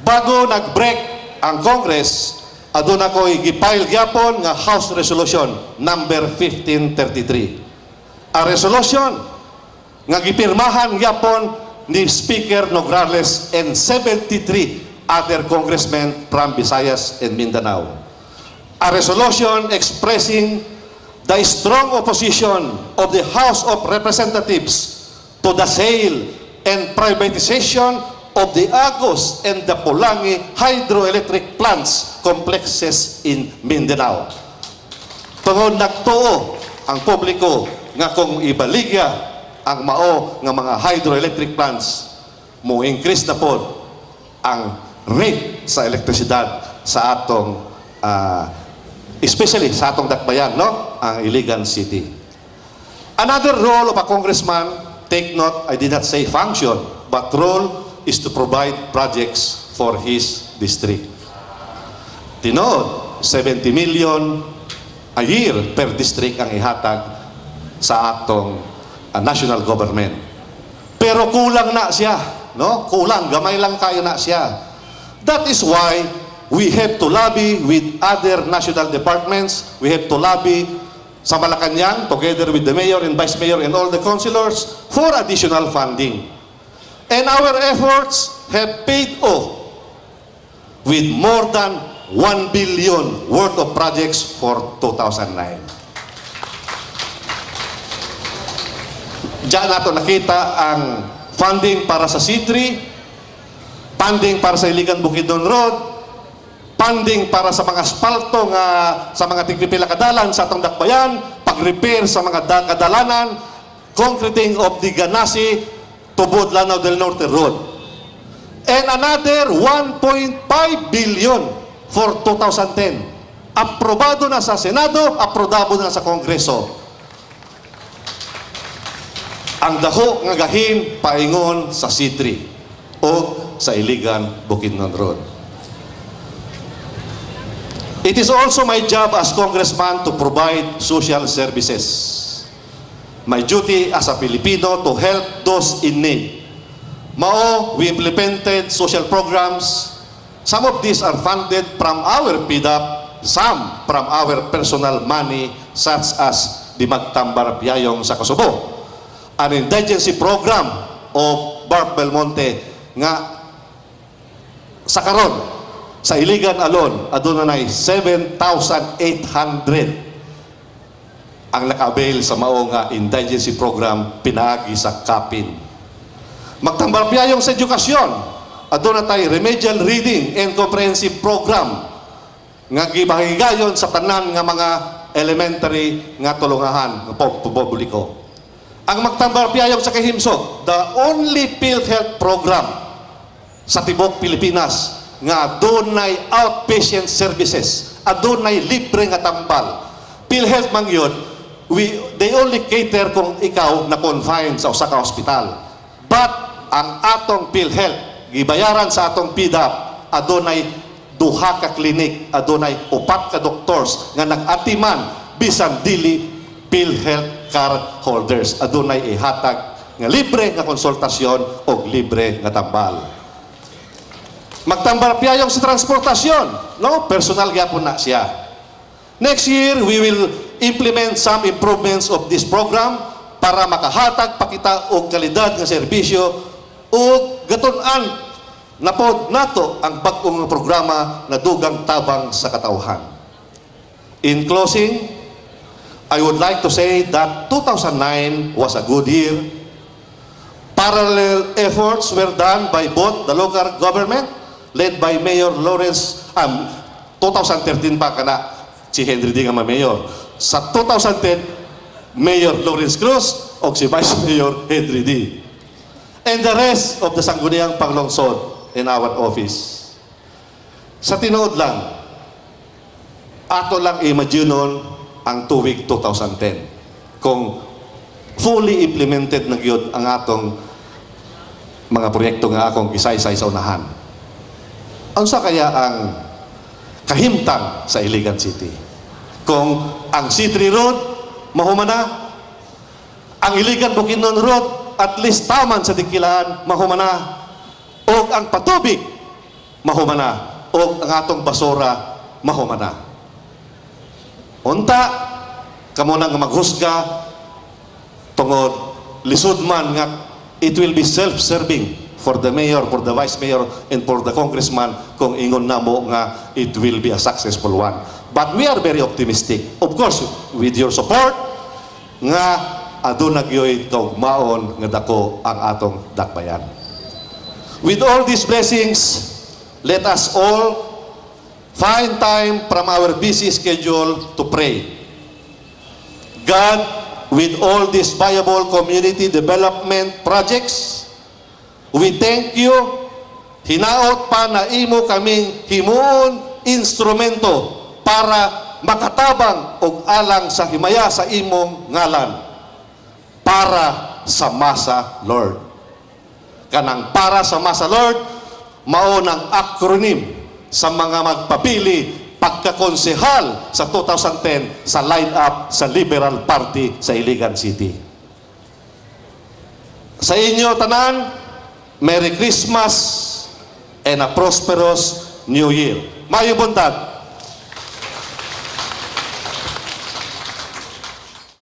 Bago nag-break ang Congress, aduna ko'y gipile gyapon nga House Resolution number 1533. A resolution nga gipirmahan gyapon ni Speaker Nograles and 73 other congressmen from Visayas and Mindanao. A resolution expressing the strong opposition of the House of Representatives to the sale and privatization of the Agos and the Pulangi hydroelectric plants complexes in Mindanao. Tungod nagtuo ang publiko nga kung ibaligya ang mao nga mga hydroelectric plants, mo increase na po ang rate sa elektrisidad sa atong especially sa atong dakbayan, no? Ang Iligan City. Another role of a congressman, take note, I did not say function, but role is to provide projects for his district. Tinood, 70 million a year per district ang ihatag sa atong national government. Pero kulang na siya, no? Kulang, gamay lang kayo na siya. That is why we have to lobby with other national departments. We have to lobby sa Malacanang together with the mayor and vice mayor and all the councilors for additional funding. And our efforts have paid off with more than 1 billion worth of projects for 2009. Diyan nato nakita ang funding para sa C3, funding para sa Iligan Bukidnon Road, funding para sa mga asfalto nga sa mga tigpipila kadalan sa atong dakbayan, pag-repair sa mga kadalanan, concreting of the Ganasi tubod Lanao del Norte Road. And another 1.5 billion for 2010. Aprobado na sa Senado, aprobado na sa Kongreso. Ang daho nga gahin paingon sa C3 o sa Iligan Bukidnon Road. It is also my job as congressman to provide social services. My duty as a Filipino to help those in need. Mao, we implemented social programs. Some of these are funded from our PDAP, some from our personal money, such as the Magtambar Piyayong sa Kosovo. An indigency program of Barb Belmonte nga sa karon sa Iligan alone, adunay 7,800 ang naka-avail sa mao nga indigency program pinaagi sa Kapin. Magtambar piyayong sa edukasyon, adunay remedial reading and comprehensive program nga gibahigayon sa tanan nga mga elementary nga tulungahan nga publiko. Ang Magtambar piyayong sa Kahimsog, the only PhilHealth program sa tibok Pilipinas nga adunay outpatient services, adunay libre nga tambal. PhilHealth man yun, they only cater kung ikaw na confined sa usa ka hospital. But ang atong PhilHealth, gibayaran sa atong PDAP, adunay duha ka klinik, adunay 4 ka doctors nga nag-atiman bisan dili PhilHealth card holders. Adunay ihatag nga libre nga konsultasyon o libre nga tambal. Magtambar piyayong sa transportasyon, no? Personal gyapon na siya. Next year, we will implement some improvements of this program para makahatag pakita og kalidad nga serbisyo ug gatun-an na pod nato ang bag-ong programa na dugang tabang sa katawhan. In closing, I would like to say that 2009 was a good year. Parallel efforts were done by both the local government led by Mayor Lawrence, 2013 pa kana si Henry D. nga mayor. Sa 2010, Mayor Lawrence Cruz o si Vice Mayor Henry D. And the rest of the sangguniang panglungsod in our office. Sa tinuod lang, ato lang imaginon ang tuwig 2010 kung fully implemented na gyud ang atong mga proyekto nga akong gisaysay sa unahan. Unsa kaya ang kahimtang sa Iligan City? Kung ang C3 Road mahumana, ang Iligan Bukidnon Road at least taman sa Dikilaan mahumana, o ang patubig mahumana o ang atong basura mahumana. Unta kamo nang maghusga tungod lisod man nga it will be self-serving for the mayor, for the vice mayor, and for the congressman kung ingon namo nga it will be a successful one. But we are very optimistic. Of course, with your support, nga aduna gyoy kaugmaon nga dako ang atong dakbayan. With all these blessings, let us all find time from our busy schedule to pray. God, with all these viable community development projects, we thank you. Hinaot pa na imo kaming himuon instrumento para makatabang og alang sa himaya sa imong ngalan para sa masa, Lord. Kanang para sa masa, Lord, mao ng acronym sa mga magpapili pagkakonsehal sa 2010 sa line-up sa Liberal Party sa Iligan City. Sa inyo tanan, Merry Christmas and a prosperous New Year. Maayong buntag.